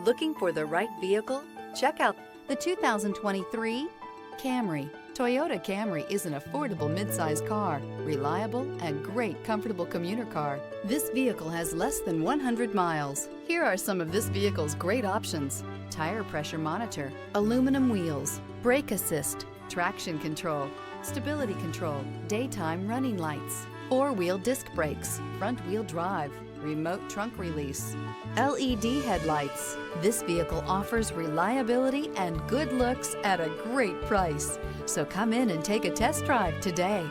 Looking for the right vehicle? Check out the 2023 Camry. Toyota Camry is an affordable midsize car, reliable and great comfortable commuter car. This vehicle has less than 100 miles. Here are some of this vehicle's great options: tire pressure monitor, aluminum wheels, brake assist, traction control, stability control, daytime running lights, four-wheel disc brakes, front-wheel drive, remote trunk release, LED headlights. This vehicle offers reliability and good looks at a great price. So come in and take a test drive today.